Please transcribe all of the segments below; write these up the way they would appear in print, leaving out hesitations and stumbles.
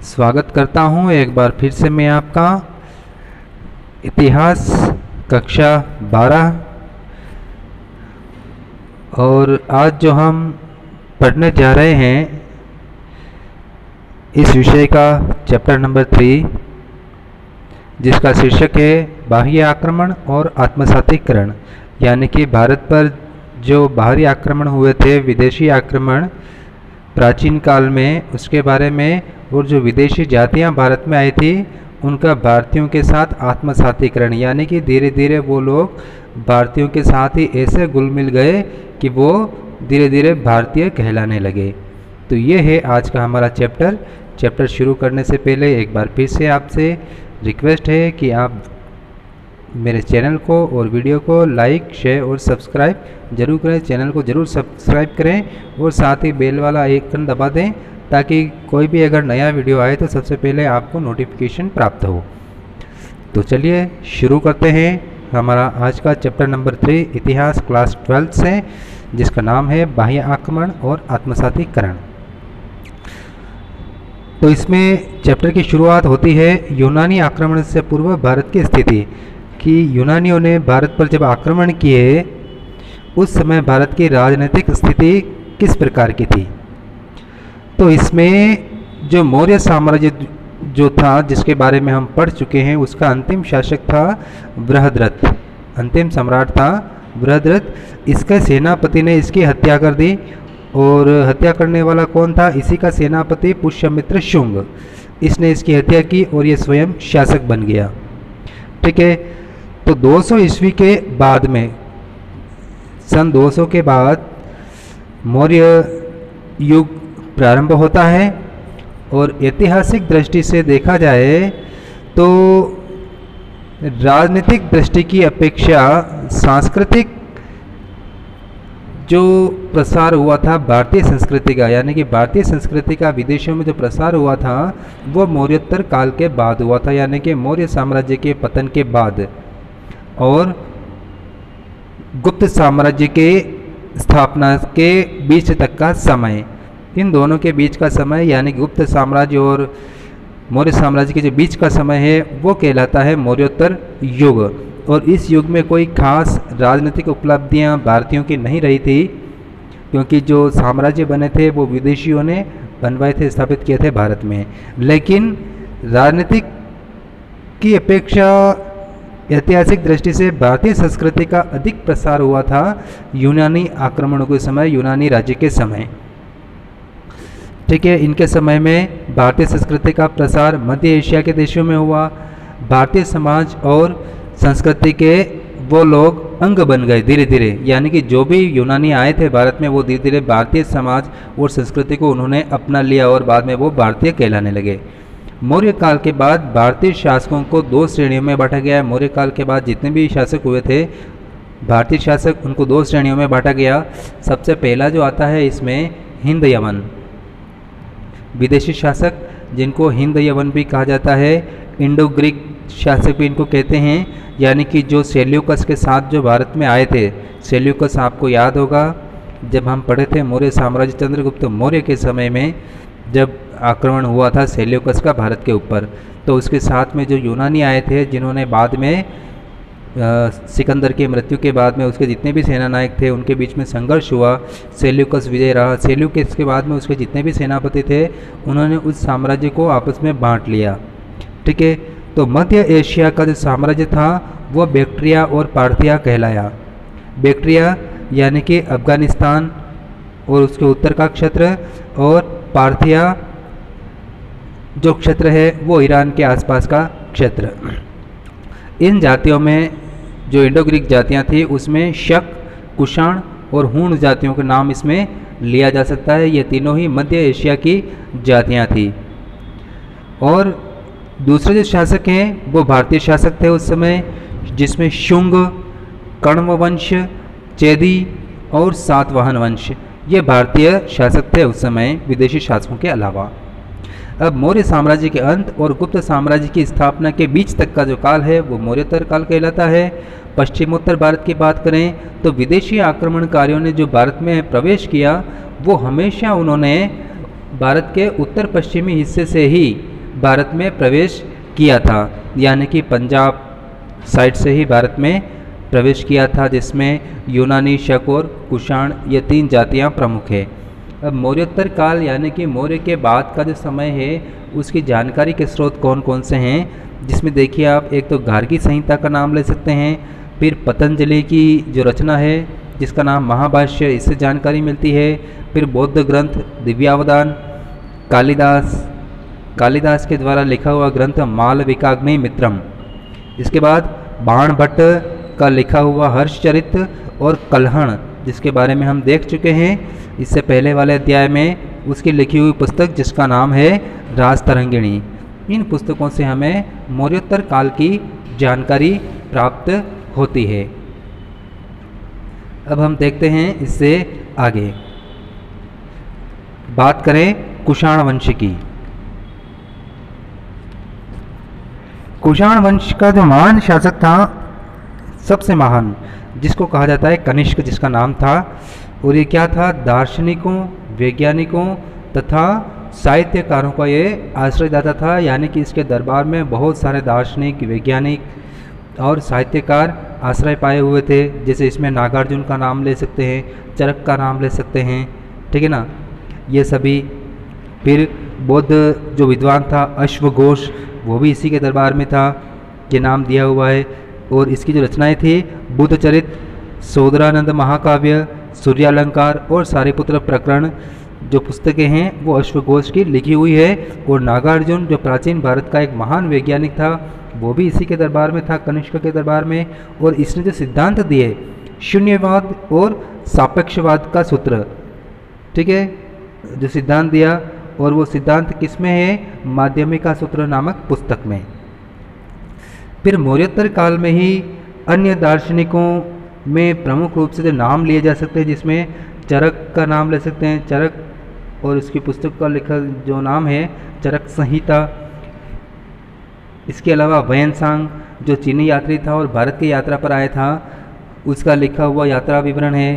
स्वागत करता हूं एक बार फिर से मैं आपका इतिहास कक्षा 12। और आज जो हम पढ़ने जा रहे हैं इस विषय का चैप्टर नंबर 3, जिसका शीर्षक है बाह्य आक्रमण और आत्मसातीकरण। यानी कि भारत पर जो बाहरी आक्रमण हुए थे, विदेशी आक्रमण प्राचीन काल में, उसके बारे में, और जो विदेशी जातियां भारत में आई थी उनका भारतीयों के साथ आत्मसातीकरण, यानी कि धीरे धीरे वो लोग भारतीयों के साथ ही ऐसे घुल मिल गए कि वो धीरे धीरे भारतीय कहलाने लगे। तो ये है आज का हमारा चैप्टर शुरू करने से पहले एक बार फिर से आपसे रिक्वेस्ट है कि आप मेरे चैनल को और वीडियो को लाइक, शेयर और सब्सक्राइब जरूर करें। चैनल को जरूर सब्सक्राइब करें और साथ ही बेल वाला आइकन दबा दें, ताकि कोई भी अगर नया वीडियो आए तो सबसे पहले आपको नोटिफिकेशन प्राप्त हो। तो चलिए शुरू करते हैं हमारा आज का चैप्टर नंबर 3 इतिहास क्लास 12 से, जिसका नाम है बाह्य आक्रमण और आत्मसातीकरण। तो इसमें चैप्टर की शुरुआत होती है यूनानी आक्रमण से पूर्व भारत की स्थिति, कि यूनानियों ने भारत पर जब आक्रमण किए उस समय भारत की राजनीतिक स्थिति किस प्रकार की थी। तो इसमें जो मौर्य साम्राज्य जो था, जिसके बारे में हम पढ़ चुके हैं, उसका अंतिम शासक था बृहद्रथ, अंतिम सम्राट था बृहद्रथ। इसके सेनापति ने इसकी हत्या कर दी, और हत्या करने वाला कौन था? इसी का सेनापति पुष्यमित्र शुंग। इसने इसकी हत्या की और ये स्वयं शासक बन गया। ठीक है। तो 200 ईस्वी के बाद में, सन 200 के बाद मौर्य युग प्रारंभ होता है। और ऐतिहासिक दृष्टि से देखा जाए तो राजनीतिक दृष्टि की अपेक्षा सांस्कृतिक जो प्रसार हुआ था भारतीय संस्कृति का, यानी कि भारतीय संस्कृति का विदेशों में जो प्रसार हुआ था वो मौर्योत्तर काल के बाद हुआ था, यानी कि मौर्य साम्राज्य के पतन के बाद और गुप्त साम्राज्य के स्थापना के बीच तक का समय। इन दोनों के बीच का समय, यानी गुप्त साम्राज्य और मौर्य साम्राज्य के जो बीच का समय है वो कहलाता है मौर्योत्तर युग। और इस युग में कोई खास राजनीतिक उपलब्धियां भारतीयों की नहीं रही थी, क्योंकि जो साम्राज्य बने थे वो विदेशियों ने बनवाए थे, स्थापित किए थे भारत में। लेकिन राजनीतिक की अपेक्षा ऐतिहासिक दृष्टि से भारतीय संस्कृति का अधिक प्रसार हुआ था यूनानी आक्रमणों के समय, यूनानी राज्य के समय। ठीक है। इनके समय में भारतीय संस्कृति का प्रसार मध्य एशिया के देशों में हुआ। भारतीय समाज और संस्कृति के वो लोग अंग बन गए धीरे धीरे, यानी कि जो भी यूनानी आए थे भारत में वो धीरे धीरे भारतीय समाज और संस्कृति को उन्होंने अपना लिया और बाद में वो भारतीय कहलाने लगे। मौर्य काल के बाद भारतीय शासकों को 2 श्रेणियों में बांटा गया। मौर्य काल के बाद जितने भी शासक हुए थे भारतीय शासक, उनको 2 श्रेणियों में बांटा गया। सबसे पहला जो आता है इसमें हिंद यवन, विदेशी शासक जिनको हिंद यवन भी कहा जाता है, इंडो ग्रीक शासक भी इनको कहते हैं, यानी कि जो सेल्यूकस के साथ जो भारत में आए थे। सेल्यूकस आपको याद होगा, जब हम पढ़े थे मौर्य साम्राज्य चंद्रगुप्त मौर्य के समय में जब आक्रमण हुआ था सेल्यूकस का भारत के ऊपर, तो उसके साथ में जो यूनानी आए थे, जिन्होंने बाद में सिकंदर की मृत्यु के बाद में उसके जितने भी सेना नायक थे उनके बीच में संघर्ष हुआ, सेल्यूकस विजय रहा। सेल्यूकस के बाद में उसके जितने भी सेनापति थे उन्होंने उस साम्राज्य को आपस में बांट लिया। ठीक है। तो मध्य एशिया का जो साम्राज्य था वो बैक्ट्रिया और पार्थिया कहलाया। बैक्ट्रिया यानी कि अफगानिस्तान और उसके उत्तर का क्षेत्र, और पार्थिया जो क्षेत्र है वो ईरान के आसपास का क्षेत्र। इन जातियों में जो इंडो ग्रीक जातियाँ थी उसमें शक, कुषाण और हूण जातियों का नाम इसमें लिया जा सकता है। ये तीनों ही मध्य एशिया की जातियाँ थी। और दूसरे जो शासक हैं वो भारतीय शासक थे उस समय, जिसमें शुंग, कण्व वंश, चेदी और सातवाहन वंश, ये भारतीय शासक थे उस समय विदेशी शासकों के अलावा। अब मौर्य साम्राज्य के अंत और गुप्त साम्राज्य की स्थापना के बीच तक का जो काल है वो मौर्योत्तर काल कहलाता है। पश्चिमोत्तर भारत की बात करें तो विदेशी आक्रमणकारियों ने जो भारत में प्रवेश किया वो हमेशा उन्होंने भारत के उत्तर पश्चिमी हिस्से से ही भारत में प्रवेश किया था, यानी कि पंजाब साइड से ही भारत में प्रवेश किया था, जिसमें यूनानी, शक और कुषाण ये 3 जातियाँ प्रमुख है। अब मौर्योत्तर काल यानी कि मौर्य के बाद का जो समय है उसकी जानकारी के स्रोत कौन कौन से हैं, जिसमें देखिए आप एक तो गार्गी संहिता का नाम ले सकते हैं, फिर पतंजलि की जो रचना है जिसका नाम महाभाष्य, इससे जानकारी मिलती है, फिर बौद्ध ग्रंथ दिव्यावदान, कालिदास के द्वारा लिखा हुआ ग्रंथ मालविकाग्नि मित्रम, इसके बाद बाण भट्ट का लिखा हुआ हर्षचरित और कल्हण जिसके बारे में हम देख चुके हैं इससे पहले वाले अध्याय में, उसकी लिखी हुई पुस्तक जिसका नाम है राजतरंगिणी। इन पुस्तकों से हमें मौर्योत्तर काल की जानकारी प्राप्त होती है। अब हम देखते हैं इससे आगे, बात करें कुषाण वंश की। कुषाण वंश का जो महान शासक था, सबसे महान, जिसको कहा जाता है कनिष्क जिसका नाम था, और ये क्या था, दार्शनिकों, वैज्ञानिकों तथा साहित्यकारों का ये आश्रयदाता था, यानी कि इसके दरबार में बहुत सारे दार्शनिक, वैज्ञानिक और साहित्यकार आश्रय पाए हुए थे। जैसे इसमें नागार्जुन का नाम ले सकते हैं, चरक का नाम ले सकते हैं, ठीक है ना, ये सभी। फिर बौद्ध जो विद्वान था अश्वघोष, वो भी इसी के दरबार में था, ये नाम दिया हुआ है। और इसकी जो रचनाएं थी बुद्धचरित, सोदरानंद महाकाव्य, सूर्यालंकार और सारिपुत्र प्रकरण जो पुस्तकें हैं वो अश्वघोष की लिखी हुई है। और नागार्जुन जो प्राचीन भारत का एक महान वैज्ञानिक था वो भी इसी के दरबार में था, कनिष्क के दरबार में। और इसने जो सिद्धांत दिए शून्यवाद और सापेक्षवाद का सूत्र, ठीक है, जो सिद्धांत दिया, और वो सिद्धांत किस में है, माध्यमिका सूत्र नामक पुस्तक में। फिर मौर्योत्तर काल में ही अन्य दार्शनिकों में प्रमुख रूप से जो नाम लिए जा सकते हैं, जिसमें चरक का नाम ले सकते हैं, चरक, और इसकी पुस्तक का लिखा जो नाम है चरक संहिता। इसके अलावा वयनसांग जो चीनी यात्री था और भारत की यात्रा पर आया था, उसका लिखा हुआ यात्रा विवरण है।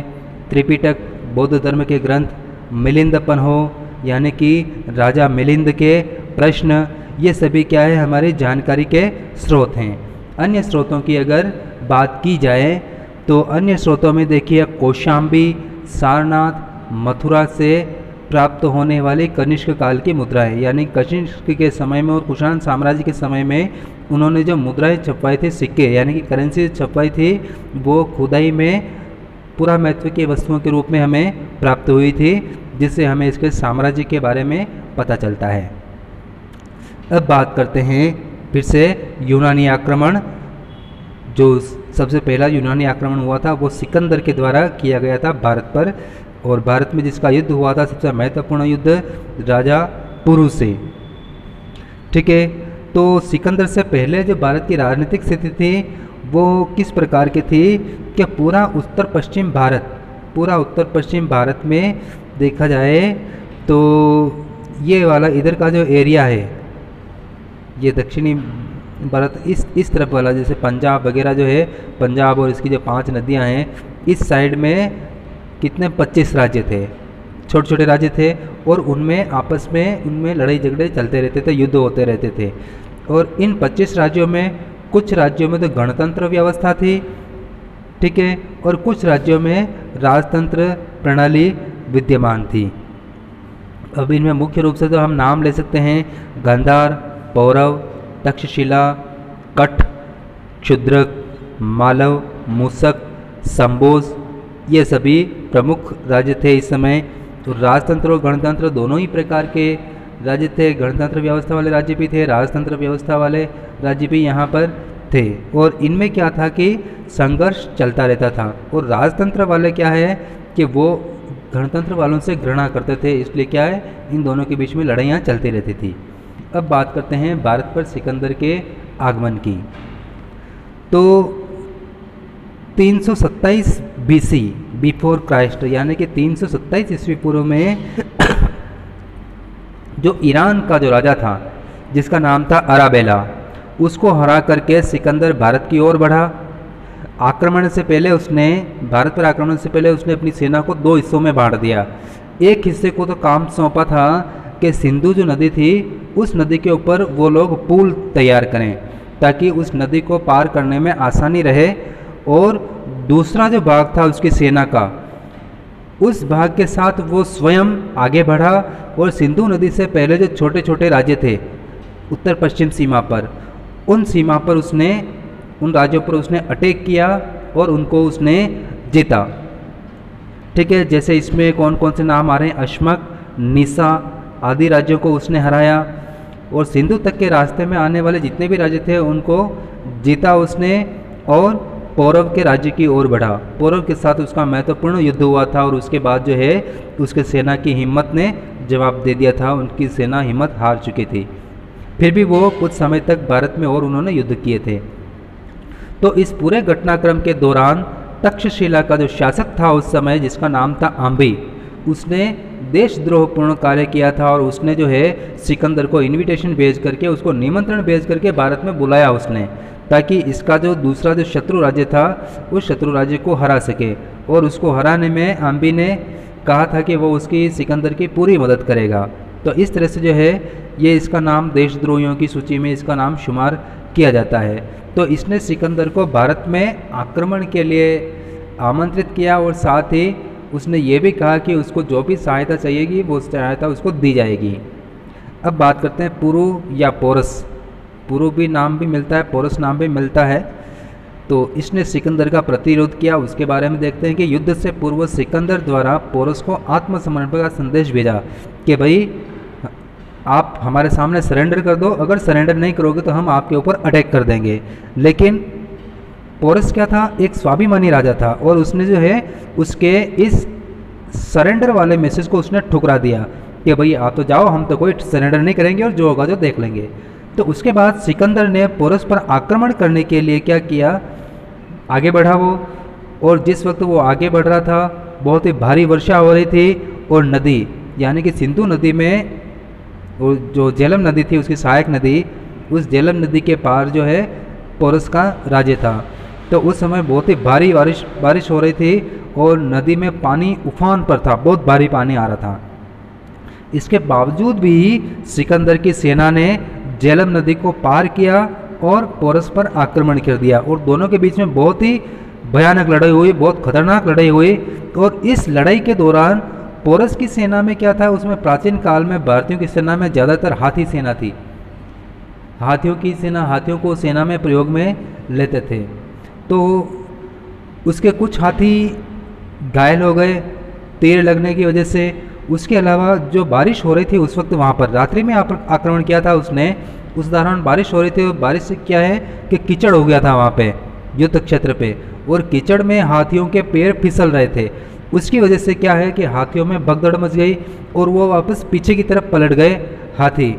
त्रिपिटक बौद्ध धर्म के ग्रंथ, मिलिंदपन हो यानी कि राजा मिलिंद के प्रश्न, ये सभी क्या है, हमारी जानकारी के स्रोत हैं। अन्य स्रोतों की अगर बात की जाए तो अन्य स्रोतों में देखिए कौशाम्बी, सारनाथ, मथुरा से प्राप्त होने वाली कनिष्क काल की मुद्राएं, यानी कनिष्क के समय में और कुषाण साम्राज्य के समय में उन्होंने जो मुद्राएं छपवाई थी, सिक्के यानी कि करेंसी छपवाई थी, वो खुदाई में पूरा महत्व की वस्तुओं के रूप में हमें प्राप्त हुई थी, जिससे हमें इसके साम्राज्य के बारे में पता चलता है। अब बात करते हैं फिर से यूनानी आक्रमण। जो सबसे पहला यूनानी आक्रमण हुआ था वो सिकंदर के द्वारा किया गया था भारत पर, और भारत में जिसका युद्ध हुआ था सबसे महत्वपूर्ण युद्ध राजा पुरु से, ठीक है। तो सिकंदर से पहले जो भारत की राजनीतिक स्थिति थी वो किस प्रकार की थी कि पूरा उत्तर पश्चिम भारत में देखा जाए तो ये वाला इधर का जो एरिया है, ये दक्षिणी भारत इस तरफ वाला, जैसे पंजाब वगैरह जो है, पंजाब और इसकी जो 5 नदियां हैं, इस साइड में कितने 25 राज्य थे, छोटे छोटे राज्य थे, और उनमें आपस में उनमें लड़ाई झगड़े चलते रहते थे, युद्ध होते रहते थे। और इन 25 राज्यों में कुछ राज्यों में तो गणतंत्र व्यवस्था थी, ठीक है, और कुछ राज्यों में राजतंत्र प्रणाली विद्यमान थी। अब इनमें मुख्य रूप से तो हम नाम ले सकते हैं गांधार, पौरव, तक्षशिला, कठ, क्षुद्रक, मालव, मूसक, संबोज, ये सभी प्रमुख राज्य थे इस समय। तो राजतंत्र और गणतंत्र दोनों ही प्रकार के राज्य थे, गणतंत्र व्यवस्था वाले राज्य भी थे, राजतंत्र व्यवस्था वाले राज्य भी यहाँ पर थे। और इनमें क्या था कि संघर्ष चलता रहता था, और राजतंत्र वाले क्या है कि वो गणतंत्र वालों से घृणा करते थे, इसलिए क्या है, इन दोनों के बीच में लड़ाइयाँ चलती रहती थी। अब बात करते हैं भारत पर सिकंदर के आगमन की। तो 327 BC बिफोर क्राइस्ट, यानी कि 327 ईस्वी पूर्व में जो ईरान का जो राजा था जिसका नाम था अराबेला, उसको हरा करके सिकंदर भारत की ओर बढ़ा। आक्रमण से पहले उसने, भारत पर आक्रमण से पहले उसने अपनी सेना को 2 हिस्सों में बांट दिया। एक हिस्से को तो काम सौंपा था कि सिंधु जो नदी थी उस नदी के ऊपर वो लोग पुल तैयार करें ताकि उस नदी को पार करने में आसानी रहे। और दूसरा जो भाग था उसकी सेना का, उस भाग के साथ वो स्वयं आगे बढ़ा और सिंधु नदी से पहले जो छोटे छोटे राज्य थे उत्तर पश्चिम सीमा पर, उन सीमा पर उसने, उन राज्यों पर उसने अटैक किया और उनको उसने जीता। ठीक है, जैसे इसमें कौन कौन से नाम आ रहे हैं, अश्मक, निसा आदि राज्यों को उसने हराया और सिंधु तक के रास्ते में आने वाले जितने भी राज्य थे उनको जीता उसने और पौरव के राज्य की ओर बढ़ा। पौरव के साथ उसका महत्वपूर्ण युद्ध हुआ था और उसके बाद जो है उसके सेना की हिम्मत ने जवाब दे दिया था, उनकी सेना हिम्मत हार चुकी थी। फिर भी वो कुछ समय तक भारत में और उन्होंने युद्ध किए थे। तो इस पूरे घटनाक्रम के दौरान तक्षशिला का जो शासक था उस समय, जिसका नाम था आम्बी, उसने देशद्रोहपूर्ण कार्य किया था और उसने जो है सिकंदर को इनविटेशन भेज करके, उसको निमंत्रण भेज करके भारत में बुलाया उसने, ताकि इसका जो दूसरा जो शत्रु राज्य था उस शत्रु राज्य को हरा सके। और उसको हराने में आम्बी ने कहा था कि वो उसकी सिकंदर की पूरी मदद करेगा। तो इस तरह से जो है ये इसका नाम देशद्रोहियों की सूची में इसका नाम शुमार किया जाता है। तो इसने सिकंदर को भारत में आक्रमण के लिए आमंत्रित किया और साथ ही उसने ये भी कहा कि उसको जो भी सहायता चाहिएगी वो सहायता उसको दी जाएगी। अब बात करते हैं पुरु या पोरस। पुरु भी नाम भी मिलता है, पोरस नाम भी मिलता है। तो इसने सिकंदर का प्रतिरोध किया, उसके बारे में देखते हैं कि युद्ध से पूर्व सिकंदर द्वारा पोरस को आत्मसमर्पण का संदेश भेजा कि भाई आप हमारे सामने सरेंडर कर दो, अगर सरेंडर नहीं करोगे तो हम आपके ऊपर अटैक कर देंगे। लेकिन पोरस क्या था, एक स्वाभिमानी राजा था और उसने जो है उसके इस सरेंडर वाले मैसेज को उसने ठुकरा दिया कि भाई आप तो जाओ, हम तो कोई सरेंडर नहीं करेंगे और जो होगा जो देख लेंगे। तो उसके बाद सिकंदर ने पोरस पर आक्रमण करने के लिए क्या किया, आगे बढ़ा वो। और जिस वक्त वो आगे बढ़ रहा था बहुत ही भारी वर्षा हो रही थी और नदी यानी कि सिंधु नदी में, वो जो झेलम नदी थी उसकी सहायक नदी, उस झेलम नदी के पार जो है पोरस का राज्य था। तो उस समय बहुत ही भारी बारिश हो रही थी और नदी में पानी उफान पर था, बहुत भारी पानी आ रहा था। इसके बावजूद भी सिकंदर की सेना ने झेलम नदी को पार किया और पोरस पर आक्रमण कर दिया और दोनों के बीच में बहुत ही भयानक लड़ाई हुई, बहुत खतरनाक लड़ाई हुई। और इस लड़ाई के दौरान पोरस की सेना में क्या था, उसमें प्राचीन काल में भारतीयों की सेना में ज़्यादातर हाथी सेना थी। हाथियों की सेना, हाथियों को सेना में प्रयोग में लेते थे। तो उसके कुछ हाथी घायल हो गए तीर लगने की वजह से। उसके अलावा जो बारिश हो रही थी उस वक्त वहाँ पर रात्रि में आक्रमण किया था उसने, उस दौरान बारिश हो रही थी और बारिश से क्या है कि कीचड़ हो गया था वहाँ पे युद्ध क्षेत्र पे, और कीचड़ में हाथियों के पैर फिसल रहे थे। उसकी वजह से क्या है कि हाथियों में भगदड़ मच गई और वो वापस पीछे की तरफ पलट गए हाथी।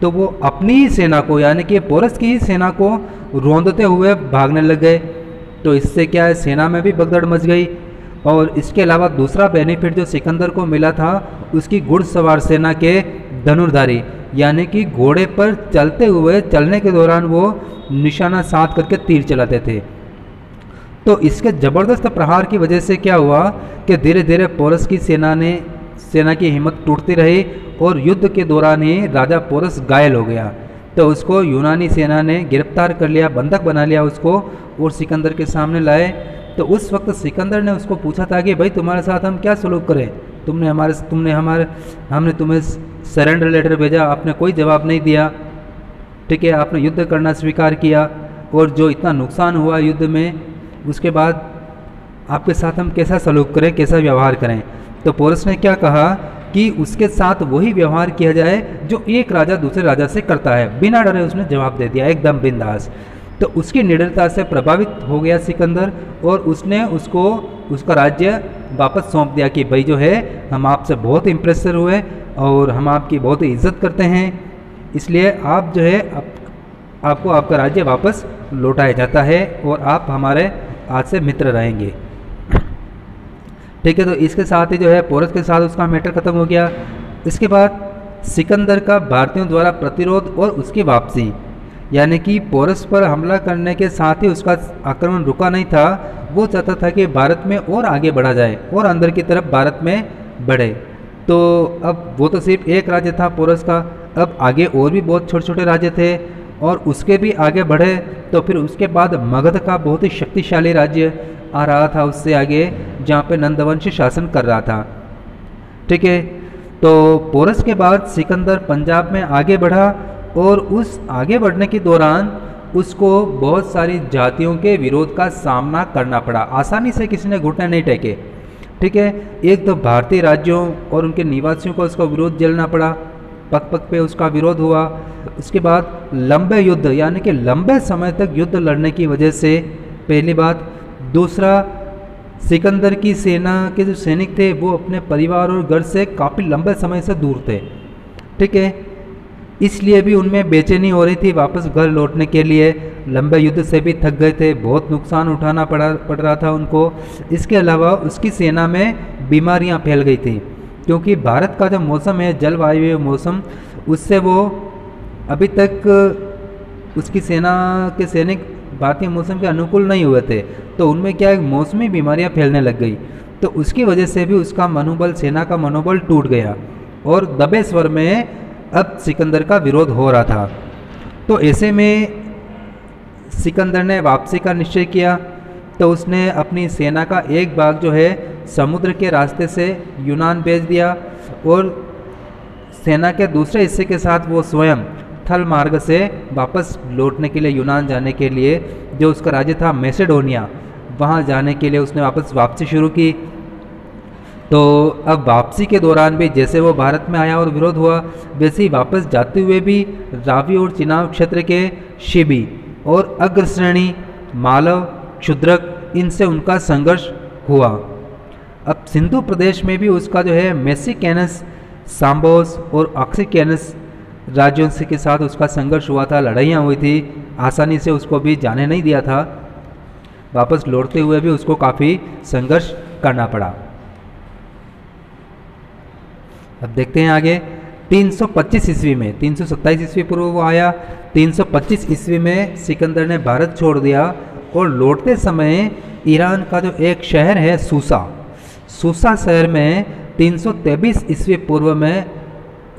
तो वो अपनी ही सेना को यानी कि पोरस की ही सेना को रौंदते हुए भागने लग गए। तो इससे क्या है, सेना में भी भगदड़ मच गई। और इसके अलावा दूसरा बेनिफिट जो सिकंदर को मिला था, उसकी घुड़सवार सेना के धनुर्धारी यानी कि घोड़े पर चलते हुए चलने के दौरान वो निशाना साध करके तीर चलाते थे। तो इसके ज़बरदस्त प्रहार की वजह से क्या हुआ कि धीरे धीरे पोरस की सेना की हिम्मत टूटती रही और युद्ध के दौरान ही राजा पोरस घायल हो गया। तो उसको यूनानी सेना ने गिरफ्तार कर लिया, बंधक बना लिया उसको और सिकंदर के सामने लाए। तो उस वक्त सिकंदर ने उसको पूछा था कि भाई तुम्हारे साथ हम क्या सलूक करें, हमने तुम्हें सरेंडर लेटर भेजा, आपने कोई जवाब नहीं दिया, ठीक है, आपने युद्ध करना स्वीकार किया और जो इतना नुकसान हुआ युद्ध में, उसके बाद आपके साथ हम कैसा सलूक करें, कैसा व्यवहार करें। तो पोरस ने क्या कहा कि उसके साथ वही व्यवहार किया जाए जो एक राजा दूसरे राजा से करता है। बिना डरे उसने जवाब दे दिया, एकदम बिंदास। तो उसकी निडरता से प्रभावित हो गया सिकंदर और उसने उसको उसका राज्य वापस सौंप दिया कि भाई जो है हम आपसे बहुत इम्प्रेस हुए और हम आपकी बहुत इज्जत करते हैं, इसलिए आप जो है आपको आपका राज्य वापस लौटाया जाता है और आप हमारे आज से मित्र रहेंगे। ठीक है, तो इसके साथ ही जो है पोरस के साथ उसका मैटर ख़त्म हो गया। इसके बाद सिकंदर का भारतीयों द्वारा प्रतिरोध और उसकी वापसी, यानी कि पोरस पर हमला करने के साथ ही उसका आक्रमण रुका नहीं था। वो चाहता था कि भारत में और आगे बढ़ा जाए और अंदर की तरफ भारत में बढ़े। तो अब वो तो सिर्फ एक राज्य था पोरस का, अब आगे और भी बहुत छोटे छोटे राज्य थे और उसके भी आगे बढ़े तो फिर उसके बाद मगध का बहुत ही शक्तिशाली राज्य आ रहा था उससे आगे, जहाँ पे नंदवंश शासन कर रहा था। ठीक है, तो पोरस के बाद सिकंदर पंजाब में आगे बढ़ा और उस आगे बढ़ने के दौरान उसको बहुत सारी जातियों के विरोध का सामना करना पड़ा। आसानी से किसी ने घुटने नहीं टेके। ठीक है, एक तो भारतीय राज्यों और उनके निवासियों को उसका विरोध झेलना पड़ा, पग पग पे उसका विरोध हुआ। उसके बाद लंबे युद्ध, यानी कि लंबे समय तक युद्ध लड़ने की वजह से पहली बात। दूसरा, सिकंदर की सेना के जो सैनिक थे वो अपने परिवार और घर से काफ़ी लंबे समय से दूर थे। ठीक है, इसलिए भी उनमें बेचैनी हो रही थी वापस घर लौटने के लिए। लंबे युद्ध से भी थक गए थे, बहुत नुकसान उठाना पड़ रहा था उनको। इसके अलावा उसकी सेना में बीमारियां फैल गई थी, क्योंकि भारत का जो मौसम है, जलवायु मौसम, उससे वो अभी तक उसकी सेना के सैनिक भारतीय मौसम के अनुकूल नहीं हुए थे, तो उनमें क्या है, मौसमी बीमारियां फैलने लग गई। तो उसकी वजह से भी उसका मनोबल, सेना का मनोबल टूट गया और दबे स्वर में अब सिकंदर का विरोध हो रहा था। तो ऐसे में सिकंदर ने वापसी का निश्चय किया। तो उसने अपनी सेना का एक भाग जो है समुद्र के रास्ते से यूनान भेज दिया और सेना के दूसरे हिस्से के साथ वो स्वयं थल मार्ग से वापस लौटने के लिए, यूनान जाने के लिए, जो उसका राज्य था मैसेडोनिया, वहाँ जाने के लिए उसने वापसी शुरू की। तो अब वापसी के दौरान भी जैसे वो भारत में आया और विरोध हुआ, वैसे ही वापस जाते हुए भी रावी और चिनाब क्षेत्र के शिबी और अग्रश्रेणी, मालव, क्षुद्रक, इनसे उनका संघर्ष हुआ। अब सिंधु प्रदेश में भी उसका जो है मेसिकेनस, सांबोस और ऑक्सीकेनस राज्यों से के साथ उसका संघर्ष हुआ था, लड़ाइयाँ हुई थी। आसानी से उसको भी जाने नहीं दिया था। वापस लौटते हुए भी उसको काफ़ी संघर्ष करना पड़ा। अब देखते हैं आगे। 325 ईस्वी में, 327 ईस्वी पूर्व वो आया, 325 ईस्वी में सिकंदर ने भारत छोड़ दिया और लौटते समय ईरान का जो एक शहर है सूसा शहर में 323 ईस्वी पूर्व में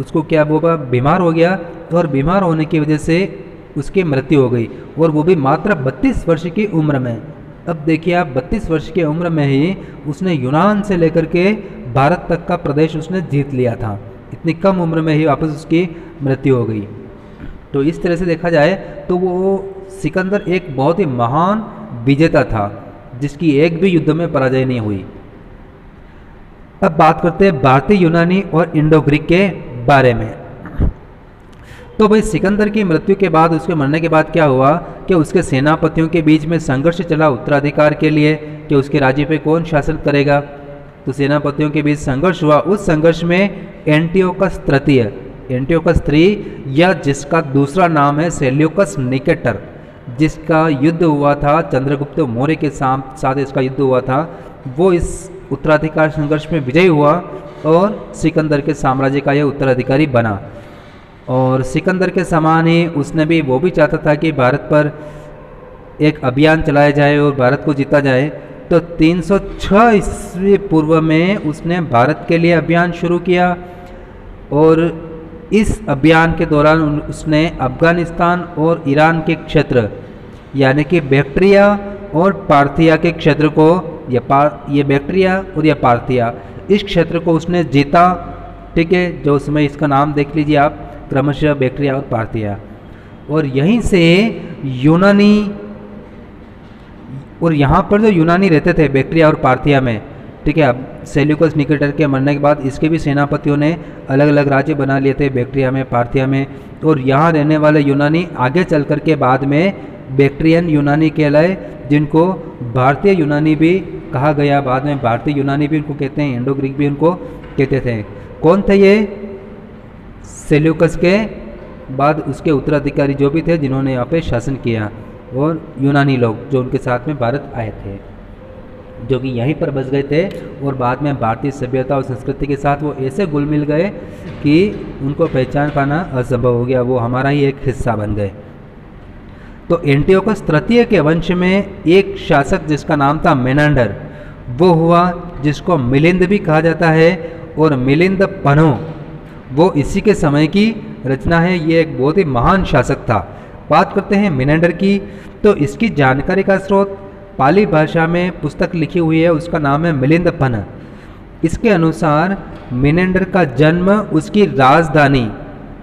उसको क्या हुआ, बीमार हो गया और बीमार होने की वजह से उसकी मृत्यु हो गई, और वो भी मात्र 32 वर्ष की उम्र में। अब देखिए आप, 32 वर्ष की उम्र में ही उसने यूनान से लेकर के भारत तक का प्रदेश उसने जीत लिया था। इतनी कम उम्र में ही वापस उसकी मृत्यु हो गई। तो इस तरह से देखा जाए तो वो सिकंदर एक बहुत ही महान विजेता था जिसकी एक भी युद्ध में पराजय नहीं हुई। अब बात करते हैं भारतीय, यूनानी और इंडो ग्रीक के बारे में। तो भाई सिकंदर की मृत्यु के बाद, उसके मरने के बाद क्या हुआ कि उसके सेनापतियों के बीच में संघर्ष चला उत्तराधिकार के लिए कि उसके राज्य पे कौन शासन करेगा। तो सेनापतियों के बीच संघर्ष हुआ। उस संघर्ष में एंटियोकस तृतीय, एंटियोकस III, या जिसका दूसरा नाम है सेल्यूकस निकेटर, जिसका युद्ध हुआ था चंद्रगुप्त मौर्य के साथ इसका युद्ध हुआ था, वो इस उत्तराधिकार संघर्ष में विजयी हुआ और सिकंदर के साम्राज्य का यह उत्तराधिकारी बना। और सिकंदर के समान ही उसने भी, वो भी चाहता था कि भारत पर एक अभियान चलाया जाए और भारत को जीता जाए। तो 306 ईस्वी पूर्व में उसने भारत के लिए अभियान शुरू किया और इस अभियान के दौरान उसने अफगानिस्तान और ईरान के क्षेत्र, यानी कि बैक्ट्रिया और पार्थिया के क्षेत्र को, ये बैक्ट्रिया और ये पार्थिया, इस क्षेत्र को उसने जीता। ठीक है, जो उसमें इसका नाम देख लीजिए आप, क्रमशः बैक्ट्रिया और पार्थिया। और यहीं से यूनानी, और यहाँ पर जो यूनानी रहते थे बैक्ट्रिया और पार्थिया में, ठीक है, अब सेल्यूकस निकेटर के मरने के बाद इसके भी सेनापतियों ने अलग अलग राज्य बना लिए थे बैक्ट्रिया में, पार्थिया में। और यहाँ रहने वाले यूनानी आगे चल कर के बाद में बैक्ट्रियन यूनानी कहलाए, जिनको भारतीय यूनानी भी कहा गया। बाद में भारतीय यूनानी भी उनको कहते हैं, इंडो ग्रीक भी उनको कहते थे। कौन थे ये? सेल्यूकस के बाद उसके उत्तराधिकारी जो भी थे जिन्होंने यहाँ पे शासन किया, और यूनानी लोग जो उनके साथ में भारत आए थे, जो कि यहीं पर बस गए थे और बाद में भारतीय सभ्यता और संस्कृति के साथ वो ऐसे घुल मिल गए कि उनको पहचान पाना असंभव हो गया, वो हमारा ही एक हिस्सा बन गए। तो एंटियोकस तृतीय के वंश में एक शासक जिसका नाम था मेनांडर, वो हुआ, जिसको मिलिंद भी कहा जाता है। और मिलिंद पन्हो, वो इसी के समय की रचना है। ये एक बहुत ही महान शासक था। बात करते हैं मिनेंडर की, तो इसकी जानकारी का स्रोत पाली भाषा में पुस्तक लिखी हुई है, उसका नाम है मिलिंदपन। इसके अनुसार मिनेंडर का जन्म उसकी राजधानी,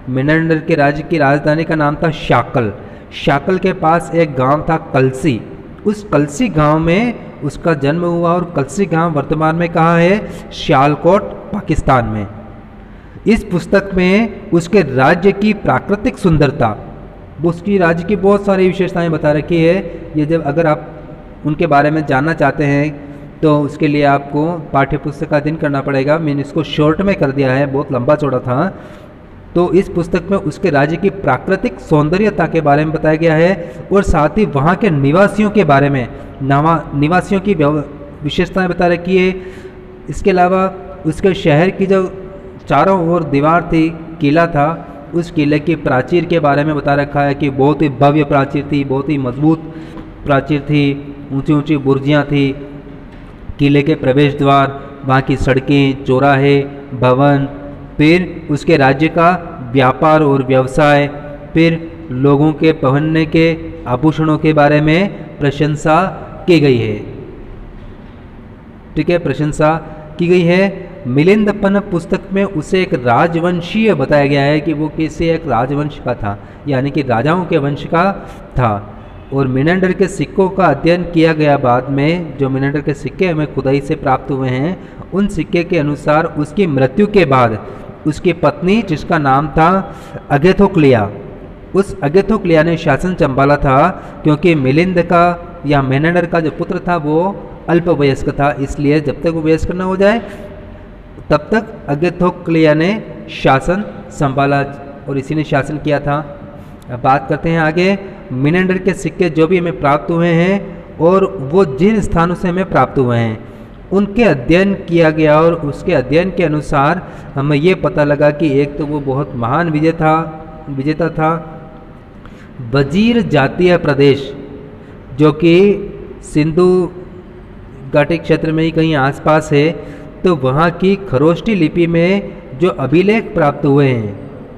मिनेंडर के राज्य की राजधानी का नाम था शाकल। शाकल के पास एक गांव था कलसी, उस कलसी गांव में उसका जन्म हुआ और कलसी गांव वर्तमान में कहाँ है? सियालकोट, पाकिस्तान में। इस पुस्तक में उसके राज्य की प्राकृतिक सुंदरता, उसकी राज्य की बहुत सारी विशेषताएं बता रखी है। ये जब अगर आप उनके बारे में जानना चाहते हैं तो उसके लिए आपको पाठ्य पुस्तक का अध्ययन करना पड़ेगा। मैंने इसको शॉर्ट में कर दिया है, बहुत लंबा चौड़ा था। तो इस पुस्तक में उसके राज्य की प्राकृतिक सौंदर्यता के बारे में बताया गया है और साथ ही वहाँ के निवासियों के बारे में, निवासियों की विशेषताएं बता रखी है। इसके अलावा उसके शहर की जो चारों ओर दीवार थी, किला था, उस किले की प्राचीर के बारे में बता रखा है कि बहुत ही भव्य प्राचीर थी, बहुत ही मजबूत प्राचीर थी, ऊंची ऊंची बुर्जियाँ थी, किले के प्रवेश द्वार, वहाँ की सड़कें, चौराहे, भवन, फिर उसके राज्य का व्यापार और व्यवसाय, फिर लोगों के पहनने के आभूषणों के बारे में प्रशंसा की गई है। ठीक है, प्रशंसा की गई है। मिलिंदपन पुस्तक में उसे एक राजवंशीय बताया गया है कि वो कैसे एक राजवंश का था, यानी कि राजाओं के वंश का था। और मिनेंडर के सिक्कों का अध्ययन किया गया बाद में, जो मिनेंडर के सिक्के हमें खुदाई से प्राप्त हुए हैं, उन सिक्के के अनुसार उसकी मृत्यु के बाद उसकी पत्नी, जिसका नाम था अगेथोक्लिया, उस अगेथोक्लिया ने शासन संभाला था, क्योंकि मिलिंद का या मिनेंडर का जो पुत्र था वो अल्पवयस्क था, इसलिए जब तक वो वयस्क न हो जाए तब तक अगेथोक्लिया ने शासन संभाला और इसी ने शासन किया था। अब बात करते हैं आगे। मिनेंडर के सिक्के जो भी हमें प्राप्त हुए हैं और वो जिन स्थानों से हमें प्राप्त हुए हैं उनके अध्ययन किया गया और उसके अध्ययन के अनुसार हमें ये पता लगा कि एक तो वो बहुत महान विजेता था। वजीर जातीय प्रदेश, जो कि सिंधु घाटी क्षेत्र में ही कहीं आसपास है, तो वहाँ की खरोष्टी लिपि में जो अभिलेख प्राप्त हुए हैं,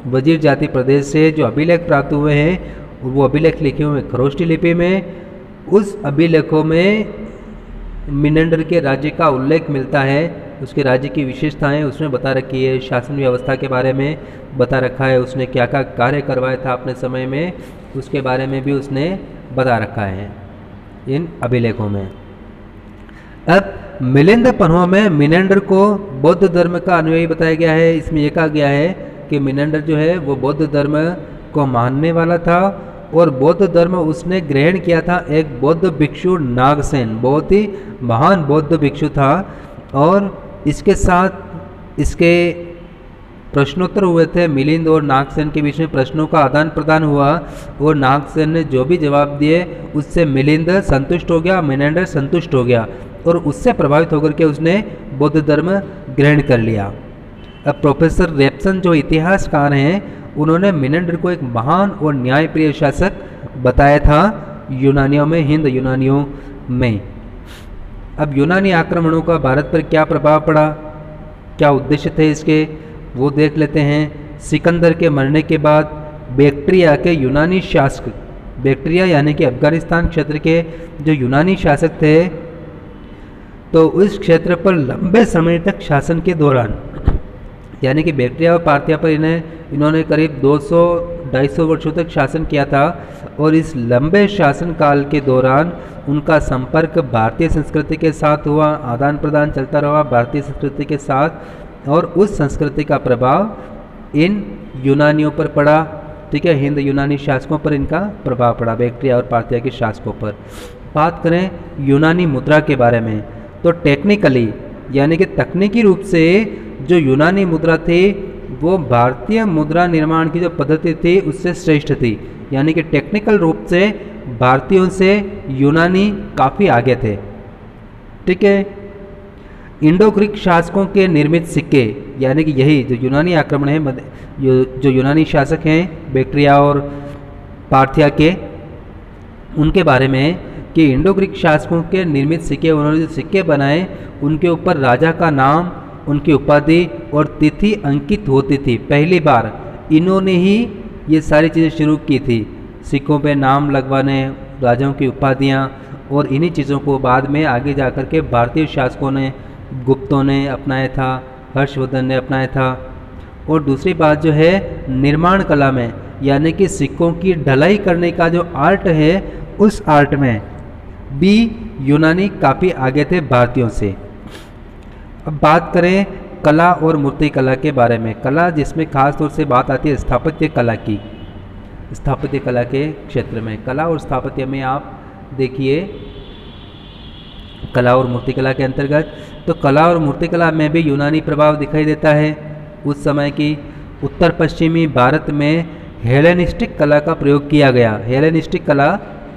वजीर जाति प्रदेश से जो अभिलेख प्राप्त हुए हैं, वो अभिलेख लिखे हुए खरोष्टी लिपि में, उस अभिलेखों में मिनेंडर के राज्य का उल्लेख मिलता है। उसके राज्य की विशेषताएं उसमें बता रखी है, शासन व्यवस्था के बारे में बता रखा है, उसने क्या क्या कार्य करवाया था अपने समय में, उसके बारे में भी उसने बता रखा है इन अभिलेखों में। अब मिलिंदपनों में मिनेंडर को बौद्ध धर्म का अनुयायी बताया गया है। इसमें यह कहा गया है कि मिनेंडर जो है वो बौद्ध धर्म को मानने वाला था और बौद्ध धर्म उसने ग्रहण किया था। एक बौद्ध भिक्षु नागसेन बहुत ही महान बौद्ध भिक्षु था और इसके साथ इसके प्रश्नोत्तर हुए थे। मिलिंद और नागसेन के बीच में प्रश्नों का आदान प्रदान हुआ और नागसेन ने जो भी जवाब दिए उससे मिलिंद संतुष्ट हो गया, मिनेंडर संतुष्ट हो गया और उससे प्रभावित होकर के उसने बौद्ध धर्म ग्रहण कर लिया। अब प्रोफेसर रेप्सन जो इतिहासकार हैं, उन्होंने मिनेंडर को एक महान और न्यायप्रिय शासक बताया था यूनानियों में, हिंद यूनानियों में। अब यूनानी आक्रमणों का भारत पर क्या प्रभाव पड़ा, क्या उद्देश्य थे इसके, वो देख लेते हैं। सिकंदर के मरने के बाद बैक्ट्रिया के यूनानी शासक, बैक्ट्रिया यानी कि अफगानिस्तान क्षेत्र के जो यूनानी शासक थे, तो उस क्षेत्र पर लंबे समय तक शासन के दौरान, यानी कि बैक्ट्रिया और पार्थिया पर इन्होंने करीब 200-250 वर्षों तक शासन किया था और इस लंबे शासन काल के दौरान उनका संपर्क भारतीय संस्कृति के साथ हुआ, आदान प्रदान चलता रहा भारतीय संस्कृति के साथ और उस संस्कृति का प्रभाव इन यूनानियों पर पड़ा। ठीक है, हिंद यूनानी शासकों पर इनका प्रभाव पड़ा, बैक्ट्रिया और पार्थिया के शासकों पर। बात करें यूनानी मुद्रा के बारे में, तो टेक्निकली यानी कि तकनीकी रूप से जो यूनानी मुद्रा थी वो भारतीय मुद्रा निर्माण की जो पद्धति थी उससे श्रेष्ठ थी, यानी कि टेक्निकल रूप से भारतीयों से यूनानी काफ़ी आगे थे। ठीक है, इंडो ग्रीक शासकों के निर्मित सिक्के, यानी कि यही जो यूनानी आक्रमण है, जो यूनानी शासक हैं बैक्ट्रिया और पार्थिया के, उनके बारे में कि इंडो ग्रीक शासकों के निर्मित सिक्के, उन्होंने जो सिक्के बनाए उनके ऊपर राजा का नाम, उनकी उपाधि और तिथि अंकित होती थी। पहली बार इन्होंने ही ये सारी चीज़ें शुरू की थी, सिक्कों पे नाम लगवाने, राजाओं की उपाधियाँ, और इन्हीं चीज़ों को बाद में आगे जा कर के भारतीय शासकों ने, गुप्तों ने अपनाया था, हर्षवर्धन ने अपनाया था। और दूसरी बात जो है निर्माण कला में, यानी कि सिक्कों की ढलाई करने का जो आर्ट है, उस आर्ट में भी यूनानी काफ़ी आगे थे भारतीयों से। अब बात करें कला और मूर्ति कला के बारे में। कला जिसमें खास तौर से बात आती है स्थापत्य कला की। स्थापत्य कला के क्षेत्र में, कला और स्थापत्य में आप देखिए, कला और मूर्तिकला के अंतर्गत तो कला और मूर्तिकला में भी यूनानी प्रभाव दिखाई देता है। उस समय की उत्तर पश्चिमी भारत में हेलेनिस्टिक कला का प्रयोग किया गया। हेलेनिस्टिक कला,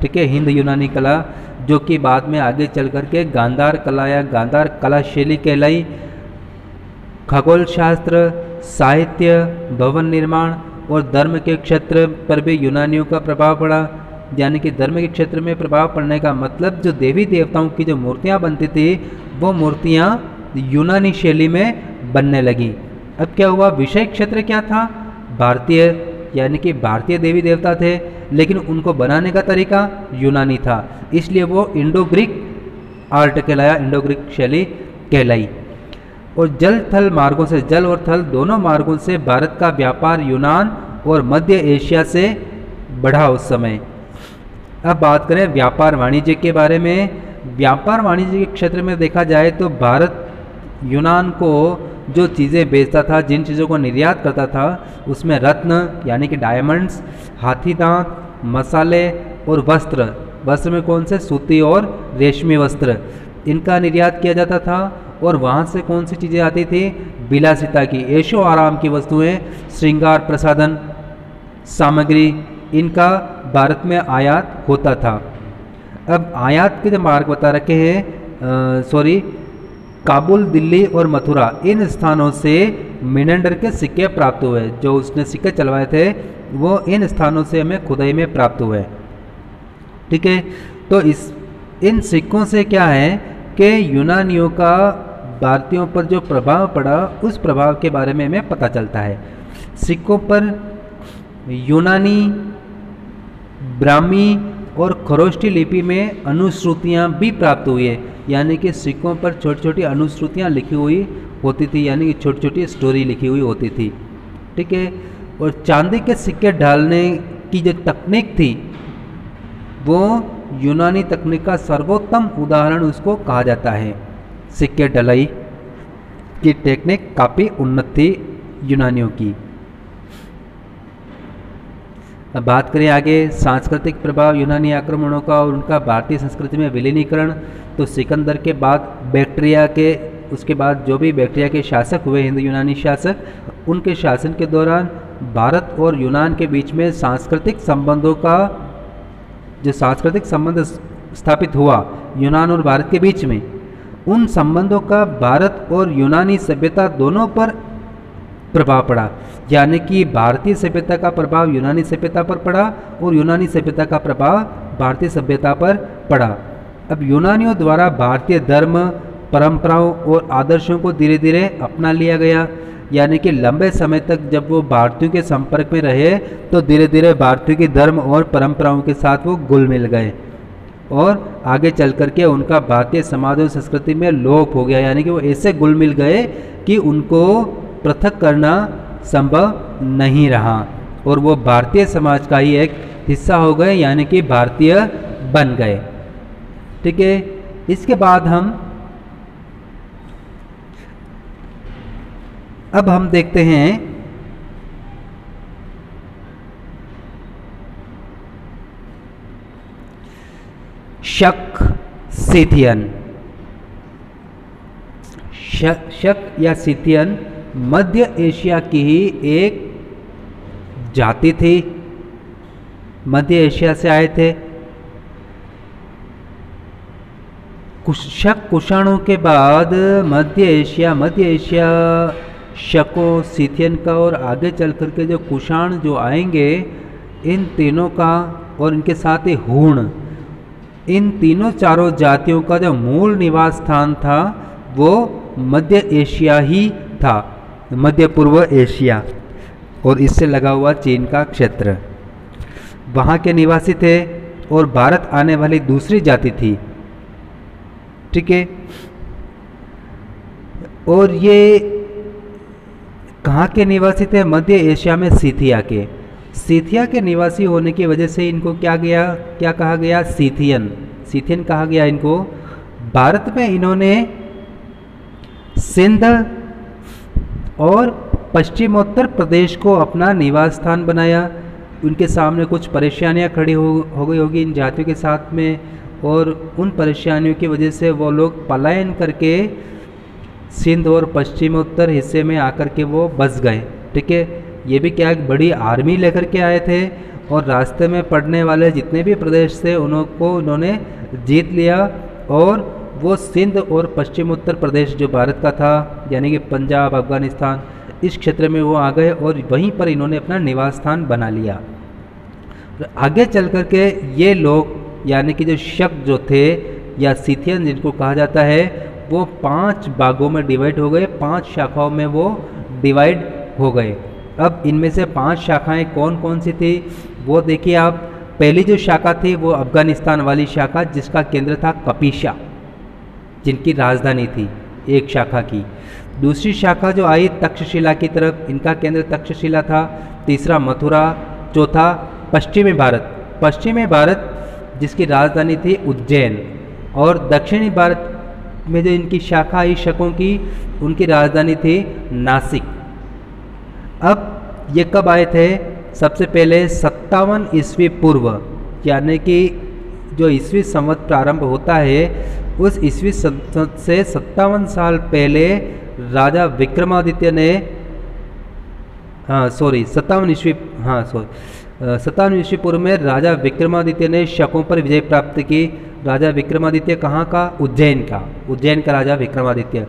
ठीक है, हिंद यूनानी कला, जो कि बाद में आगे चल करके गांधार कला या गांधार कला शैली कहलाई। खगोल शास्त्र, साहित्य, भवन निर्माण और धर्म के क्षेत्र पर भी यूनानियों का प्रभाव पड़ा। यानी कि धर्म के क्षेत्र में प्रभाव पड़ने का मतलब जो देवी देवताओं की जो मूर्तियाँ बनती थी, वो मूर्तियाँ यूनानी शैली में बनने लगी। अब क्या हुआ, विषय क्षेत्र क्या था, भारतीय, यानी कि भारतीय देवी देवता थे, लेकिन उनको बनाने का तरीका यूनानी था, इसलिए वो इंडो ग्रीक आर्ट कहलाया, इंडो ग्रीक शैली कहलाई। और जल थल मार्गों से, जल और थल दोनों मार्गों से भारत का व्यापार यूनान और मध्य एशिया से बढ़ा उस समय। अब बात करें व्यापार वाणिज्य के बारे में। व्यापार वाणिज्य के क्षेत्र में देखा जाए तो भारत यूनान को जो चीज़ें बेचता था, जिन चीज़ों को निर्यात करता था, उसमें रत्न यानी कि डायमंड्स, हाथी दांत, मसाले और वस्त्र। वस्त्र में कौन से, सूती और रेशमी वस्त्र, इनका निर्यात किया जाता था। और वहाँ से कौन सी चीज़ें आती थी, विलासिता की, ऐशो आराम की वस्तुएं, श्रृंगार प्रसाधन सामग्री, इनका भारत में आयात होता था। अब आयात के जो मार्ग बता रखे हैं, काबुल, दिल्ली और मथुरा, इन स्थानों से मिनेंडर के सिक्के प्राप्त हुए। जो उसने सिक्के चलवाए थे वो इन स्थानों से हमें खुदाई में प्राप्त हुए। ठीक है, तो इन सिक्कों से क्या है कि यूनानियों का भारतीयों पर जो प्रभाव पड़ा, उस प्रभाव के बारे में हमें पता चलता है। सिक्कों पर यूनानी, ब्राह्मी और खरोष्टी लिपि में अनुश्रुतियाँ भी प्राप्त हुई है। यानी कि सिक्कों पर छोटी छोटी अनुश्रुतियाँ लिखी हुई होती थी, यानी कि छोटी छोटी स्टोरी लिखी हुई होती थी। ठीक है, और चांदी के सिक्के ढालने की जो तकनीक थी, वो यूनानी तकनीक का सर्वोत्तम उदाहरण उसको कहा जाता है। सिक्के ढलाई की टेक्निक काफ़ी उन्नत थी यूनानियों की। अब बात करें आगे सांस्कृतिक प्रभाव यूनानी आक्रमणों का और उनका भारतीय संस्कृति में विलीनीकरण। तो सिकंदर के बाद बैक्ट्रिया के, उसके बाद जो भी बैक्ट्रिया के शासक हुए, हिंद यूनानी शासक, उनके शासन के दौरान भारत और यूनान के बीच में सांस्कृतिक संबंधों का जो सांस्कृतिक संबंध स्थापित हुआ यूनान और भारत के बीच में, उन संबंधों का भारत और यूनानी सभ्यता दोनों पर प्रभाव पड़ा। यानी कि भारतीय सभ्यता का प्रभाव यूनानी सभ्यता पर पड़ा और यूनानी सभ्यता का प्रभाव भारतीय सभ्यता पर पड़ा। अब यूनानियों द्वारा भारतीय धर्म, परंपराओं और आदर्शों को धीरे धीरे अपना लिया गया। यानी कि लंबे समय तक जब वो भारतीयों के संपर्क में रहे तो धीरे धीरे भारतीयों के धर्म और परंपराओं के साथ वो घुल मिल गए और आगे चल करके उनका भारतीय समाज और संस्कृति में लोप हो गया। यानी कि वो ऐसे घुल मिल गए कि उनको पृथक करना संभव नहीं रहा और वो भारतीय समाज का ही एक हिस्सा हो गए, यानी कि भारतीय बन गए। ठीक है, इसके बाद अब हम देखते हैं शक सीथियन। शक या सीथियन मध्य एशिया की ही एक जाति थी, मध्य एशिया से आए थे। शक कुषाणों के बाद मध्य एशिया शकों, सीथियन का और आगे चल करके जो कुषाण जो आएंगे, इन तीनों का और इनके साथ ही हूण, इन तीनों चारों जातियों का जो मूल निवास स्थान था वो मध्य एशिया ही था, मध्य पूर्व एशिया। और इससे लगा हुआ चीन का क्षेत्र वहाँ के निवासी थे और भारत आने वाली दूसरी जाति थी। ठीक है, और ये कहाँ के निवासी थे? मध्य एशिया में सीथिया के। सीथिया के निवासी होने की वजह से इनको क्या कहा गया? सीथियन कहा गया इनको। भारत में इन्होंने सिंध और पश्चिमोत्तर प्रदेश को अपना निवास स्थान बनाया। उनके सामने कुछ परेशानियां खड़ी हो गई होगी इन जातियों के साथ में, और उन परेशानियों की वजह से वो लोग पलायन करके सिंध और पश्चिमोत्तर हिस्से में आकर के वो बस गए। ठीक है, ये भी क्या एक बड़ी आर्मी लेकर के आए थे और रास्ते में पड़ने वाले जितने भी प्रदेश थे उन्होंने जीत लिया, और वो सिंध और पश्चिमोत्तर प्रदेश जो भारत का था, यानी कि पंजाब, अफगानिस्तान, इस क्षेत्र में वो आ गए और वहीं पर इन्होंने अपना निवास स्थान बना लिया। आगे चल कर के ये लोग, यानी कि जो शक जो थे या सीथियन जिनको कहा जाता है, वो 5 भागों में डिवाइड हो गए, 5 शाखाओं में वो डिवाइड हो गए। अब इनमें से 5 शाखाएं कौन कौन सी थी वो देखिए आप। पहली जो शाखा थी वो अफगानिस्तान वाली शाखा, जिसका केंद्र था कपीशा, जिनकी राजधानी थी एक शाखा की। दूसरी शाखा जो आई तक्षशिला की तरफ, इनका केंद्र तक्षशिला था। तीसरा मथुरा। चौथा पश्चिमी भारत जिसकी राजधानी थी उज्जैन। और दक्षिणी भारत में जो इनकी शाखा आई शकों की, उनकी राजधानी थी नासिक। अब ये कब आए थे? सबसे पहले 57 ईस्वी पूर्व, यानी कि जो ईस्वी संवत प्रारंभ होता है उस ईस्वी संवत से 57 साल पहले राजा विक्रमादित्य ने 57 ईस्वी पूर्व में राजा विक्रमादित्य ने शकों पर विजय प्राप्त की। राजा विक्रमादित्य कहाँ का? उज्जैन का राजा विक्रमादित्य,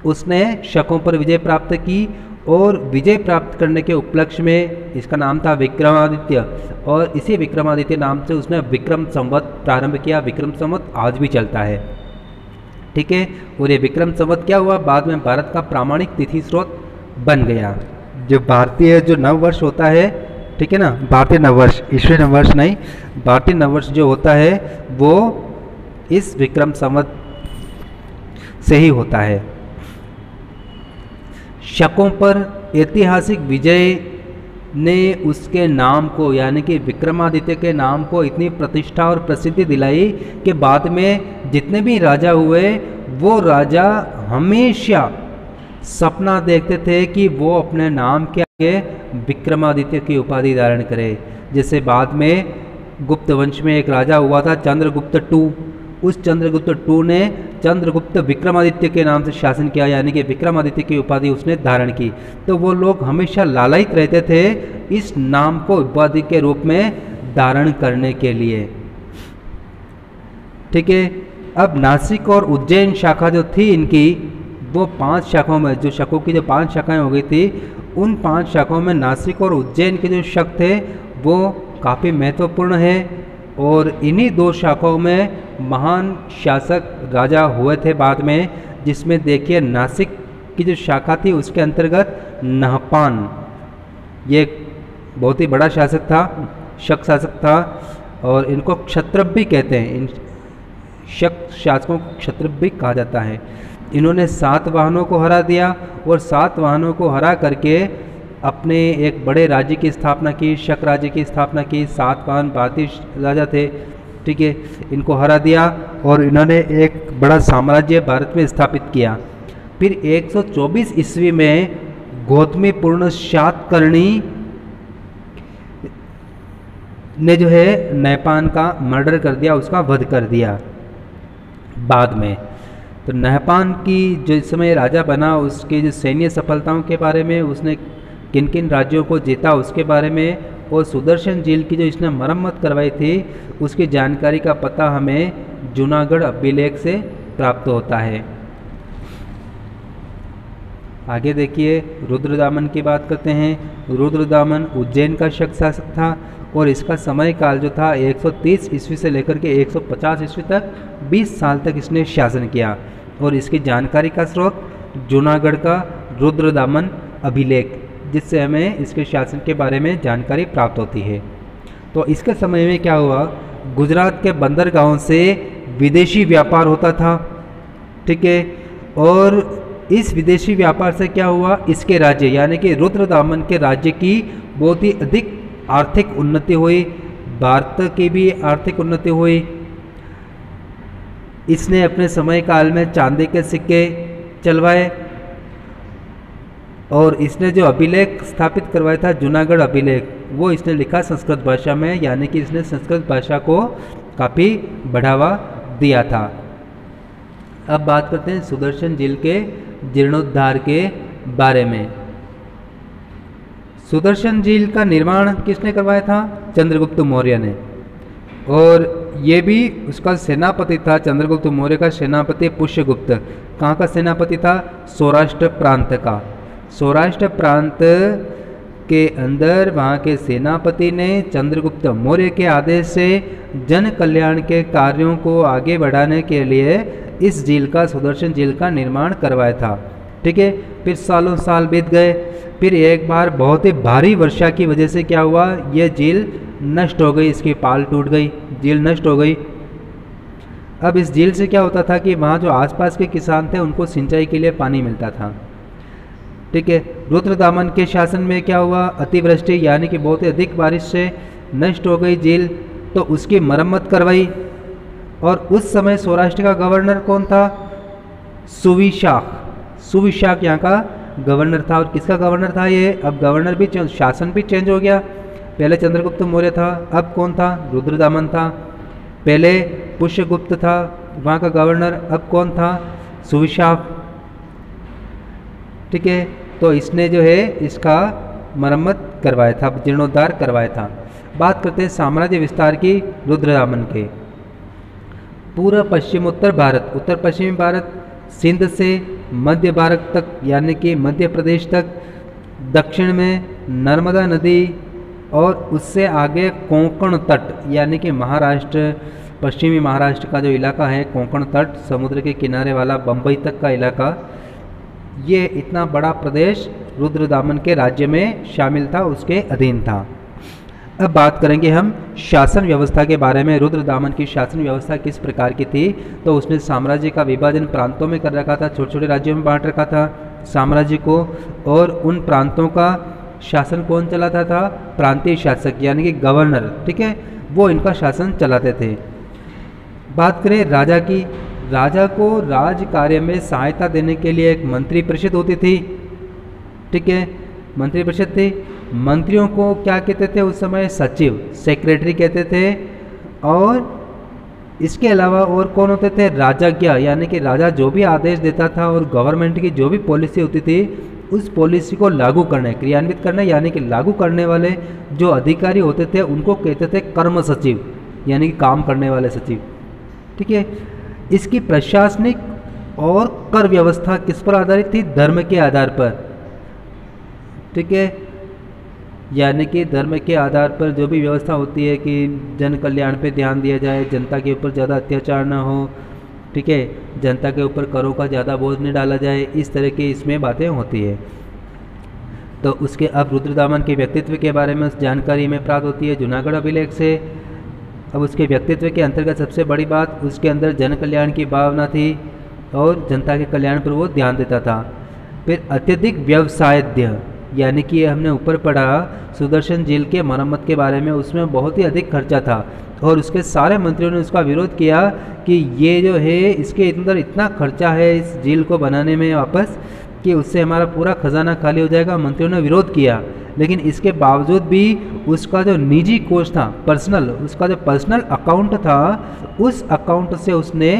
उसने शकों पर विजय प्राप्त की, और विजय प्राप्त करने के उपलक्ष्य में इसका नाम था विक्रमादित्य, और इसी विक्रमादित्य नाम से उसने विक्रम संवत प्रारंभ किया। विक्रम संवत आज भी चलता है। ठीक है, और ये विक्रम संवत क्या हुआ? बाद में भारत का प्रामाणिक तिथि स्रोत बन गया। जो भारतीय जो नववर्ष होता है, ठीक है ना, भारतीय नववर्ष, ईस्वी नववर्ष नहीं, भारतीय नववर्ष जो होता है वो इस विक्रम संवत से ही होता है। शकों पर ऐतिहासिक विजय ने उसके नाम को, यानी कि विक्रमादित्य के नाम को इतनी प्रतिष्ठा और प्रसिद्धि दिलाई कि बाद में जितने भी राजा हुए वो राजा हमेशा सपना देखते थे कि वो अपने नाम के आगे विक्रमादित्य की उपाधि धारण करे। जैसे बाद में गुप्त वंश में एक राजा हुआ था चंद्रगुप्त II, उस चंद्रगुप्त II ने चंद्रगुप्त विक्रमादित्य के नाम से शासन किया, यानी कि विक्रमादित्य की उपाधि उसने धारण की। तो वो लोग हमेशा लालायित रहते थे इस नाम को उपाधि के रूप में धारण करने के लिए। ठीक है, अब नासिक और उज्जैन शाखा जो थी इनकी, वो 5 शाखाओं में, जो शकों की जो 5 शाखाएं हो गई थी, उन 5 शाखाओं में नासिक और उज्जैन के जो शक थे वो काफ़ी महत्वपूर्ण है। और इन्हीं 2 शाखाओं में महान शासक राजा हुए थे बाद में, जिसमें देखिए नासिक की जो शाखा थी उसके अंतर्गत नहपान, ये बहुत ही बड़ा शासक था, शक शासक था, और इनको क्षत्रप भी कहते हैं। इन शक शासकों को क्षत्रप भी कहा जाता है। इन्होंने 7 वाहनों को हरा दिया, और 7 वाहनों को हरा करके अपने एक बड़े राज्य की स्थापना की, शक राज्य की स्थापना की। 7 वाहन भारतीय राजा थे। ठीक है, इनको हरा दिया और इन्होंने एक बड़ा साम्राज्य भारत में स्थापित किया। फिर 124 ईस्वी में गौतमीपूर्ण सातकर्णी ने जो है नहपान का मर्डर कर दिया, उसका वध कर दिया बाद में। तो नहपान की जो इस समय राजा बना, उसकी जो सैन्य सफलताओं के बारे में, उसने किन किन राज्यों को जीता उसके बारे में, और सुदर्शन झील की जो इसने मरम्मत करवाई थी उसकी जानकारी का पता हमें जूनागढ़ अभिलेख से प्राप्त होता है। आगे देखिए रुद्रदामन की बात करते हैं। रुद्रदामन उज्जैन का शक शासक था, और इसका समय काल जो था 130 ईस्वी से लेकर के 150 ईस्वी तक 20 साल तक इसने शासन किया। और इसकी जानकारी का स्रोत जूनागढ़ का रुद्रदामन अभिलेख, जिससे हमें इसके शासन के बारे में जानकारी प्राप्त होती है। तो इसके समय में क्या हुआ, गुजरात के बंदरगाहों से विदेशी व्यापार होता था, ठीक है। और इस विदेशी व्यापार से क्या हुआ, इसके राज्य यानी कि रुद्रदामन के राज्य की बहुत ही अधिक आर्थिक उन्नति हुई, भारत की भी आर्थिक उन्नति हुई। इसने अपने समय काल में चांदी के सिक्के चलवाए और इसने जो अभिलेख स्थापित करवाया था, जूनागढ़ अभिलेख, वो इसने लिखा संस्कृत भाषा में, यानी कि इसने संस्कृत भाषा को काफ़ी बढ़ावा दिया था। अब बात करते हैं सुदर्शन झील के जीर्णोद्धार के बारे में। सुदर्शन झील का निर्माण किसने करवाया था, चंद्रगुप्त मौर्य ने। और ये भी उसका सेनापति था, चंद्रगुप्त मौर्य का सेनापति पुष्यगुप्त। कहाँ का सेनापति था, सौराष्ट्र प्रांत का। सौराष्ट्र प्रांत के अंदर वहाँ के सेनापति ने चंद्रगुप्त मौर्य के आदेश से जन कल्याण के कार्यों को आगे बढ़ाने के लिए इस झील का, सुदर्शन झील का निर्माण करवाया था, ठीक है। फिर सालों साल बीत गए, फिर एक बार बहुत ही भारी वर्षा की वजह से क्या हुआ, यह झील नष्ट हो गई, इसकी पाल टूट गई, झील नष्ट हो गई। अब इस झील से क्या होता था कि वहाँ जो आसपास के किसान थे उनको सिंचाई के लिए पानी मिलता था, ठीक है। रुद्रदामन के शासन में क्या हुआ, अतिवृष्टि यानी कि बहुत ही अधिक बारिश से नष्ट हो गई झील, तो उसकी मरम्मत करवाई। और उस समय सौराष्ट्र का गवर्नर कौन था, सुविशाख। सुविशाख यहाँ का गवर्नर था। और किसका गवर्नर था ये, अब गवर्नर भी शासन भी चेंज हो गया। पहले चंद्रगुप्त मौर्य था, अब कौन था, रुद्रदामन था। पहले पुष्यगुप्त था वहाँ का गवर्नर, अब कौन था, सुविशाख, ठीक है। तो इसने जो है इसका मरम्मत करवाया था, जीर्णोद्धार करवाया था। बात करते हैं साम्राज्य विस्तार की रुद्रदामन के। पूरा पश्चिमोत्तर भारत, उत्तर पश्चिमी भारत, सिंध से मध्य भारत तक यानी कि मध्य प्रदेश तक, दक्षिण में नर्मदा नदी और उससे आगे कोंकण तट यानी कि महाराष्ट्र, पश्चिमी महाराष्ट्र का जो इलाका है कोंकण तट, समुद्र के किनारे वाला बम्बई तक का इलाका, ये इतना बड़ा प्रदेश रुद्रदामन के राज्य में शामिल था, उसके अधीन था। अब बात करेंगे हम शासन व्यवस्था के बारे में। रुद्रदामन की शासन व्यवस्था किस प्रकार की थी, तो उसने साम्राज्य का विभाजन प्रांतों में कर रखा था, छोटे छोटे राज्यों में बांट रखा था साम्राज्य को। और उन प्रांतों का शासन कौन चलाता था, प्रांतीय शासक यानी कि गवर्नर, ठीक है, वो इनका शासन चलाते थे। बात करें राजा की, राजा को राज कार्य में सहायता देने के लिए एक मंत्री परिषद होती थी, ठीक है, मंत्री परिषद थी। मंत्रियों को क्या कहते थे उस समय, सचिव, सेक्रेटरी कहते थे। और इसके अलावा और कौन होते थे, राजज्ञ, यानी कि राजा जो भी आदेश देता था और गवर्नमेंट की जो भी पॉलिसी होती थी उस पॉलिसी को लागू करने, क्रियान्वित करने यानी कि लागू करने वाले जो अधिकारी होते थे उनको कहते थे कर्म सचिव, यानी कि काम करने वाले सचिव, ठीक है। इसकी प्रशासनिक और कर व्यवस्था किस पर आधारित थी, धर्म के आधार पर, ठीक है, यानी कि धर्म के आधार पर जो भी व्यवस्था होती है कि जन कल्याण पे ध्यान दिया जाए, जनता के ऊपर ज़्यादा अत्याचार ना हो, ठीक है, जनता के ऊपर करों का ज़्यादा बोझ नहीं डाला जाए, इस तरह की इसमें बातें होती है। तो उसके अब रुद्रदामन के व्यक्तित्व के बारे में उस जानकारी में प्राप्त होती है जूनागढ़ अभिलेख से। अब उसके व्यक्तित्व के अंतर्गत सबसे बड़ी बात, उसके अंदर जन कल्याण की भावना थी और जनता के कल्याण पर वो ध्यान देता था। फिर अत्यधिक व्यवसायद्य, यानी कि हमने ऊपर पढ़ा सुदर्शन झील के मरम्मत के बारे में, उसमें बहुत ही अधिक खर्चा था और उसके सारे मंत्रियों ने उसका विरोध किया कि ये जो है इसके अंदर इतना खर्चा है इस झील को बनाने में वापस कि उससे हमारा पूरा खजाना खाली हो जाएगा। मंत्रियों ने विरोध किया, लेकिन इसके बावजूद भी उसका जो निजी कोष था, पर्सनल, उसका जो पर्सनल अकाउंट था, उस अकाउंट से उसने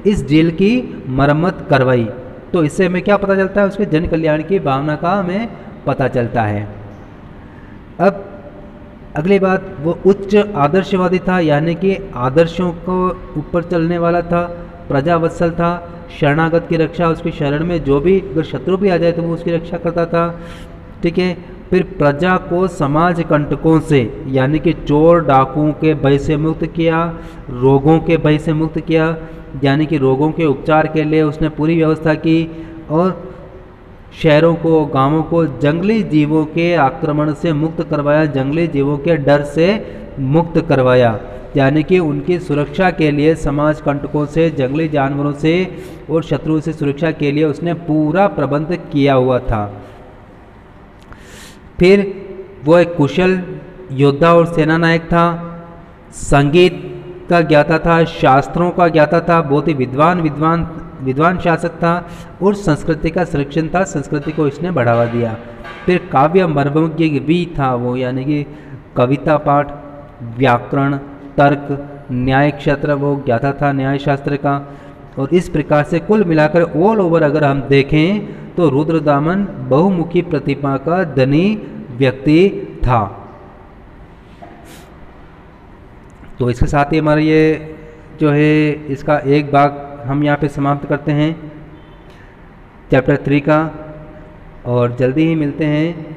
इस झील की मरम्मत करवाई। तो इससे हमें क्या पता चलता है, उसके जन कल्याण की भावना का हमें पता चलता है। अब अगली बात, वो उच्च आदर्शवादी था, यानी कि आदर्शों को ऊपर चलने वाला था, प्रजावत्सल था, शरणागत की रक्षा, उसकी शरण में जो भी अगर शत्रु भी आ जाए तो वो उसकी रक्षा करता था, ठीक है। फिर प्रजा को समाज कंटकों से, यानी कि चोर डाकुओं के भय से मुक्त किया, रोगों के भय से मुक्त किया, यानी कि रोगों के उपचार के लिए उसने पूरी व्यवस्था की। और शहरों को, गांवों को जंगली जीवों के आक्रमण से मुक्त करवाया, जंगली जीवों के डर से मुक्त करवाया। यानी कि उनकी सुरक्षा के लिए, समाज कंटकों से, जंगली जानवरों से और शत्रुओं से सुरक्षा के लिए उसने पूरा प्रबंध किया हुआ था। फिर वो एक कुशल योद्धा और सेना नायक था, संगीत का ज्ञाता था, शास्त्रों का ज्ञाता था, बहुत ही विद्वान शासक था और संस्कृति का संरक्षण था, संस्कृति को इसने बढ़ावा दिया। फिर काव्य मर्मज्ञ भी था वो, यानी कि कविता पाठ, व्याकरण, तर्क, न्याय क्षेत्र वो ज्ञाता था, न्याय शास्त्र का। और इस प्रकार से कुल मिलाकर ऑल ओवर अगर हम देखें तो रुद्रदामन बहुमुखी प्रतिभा का धनी व्यक्ति था। तो इसके साथ ही हमारा ये जो है इसका एक भाग हम यहाँ पे समाप्त करते हैं चैप्टर 3 का, और जल्दी ही मिलते हैं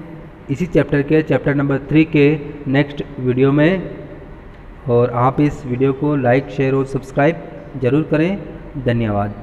इसी चैप्टर नंबर 3 के नेक्स्ट वीडियो में। और आप इस वीडियो को लाइक, शेयर और सब्सक्राइब ज़रूर करें। धन्यवाद।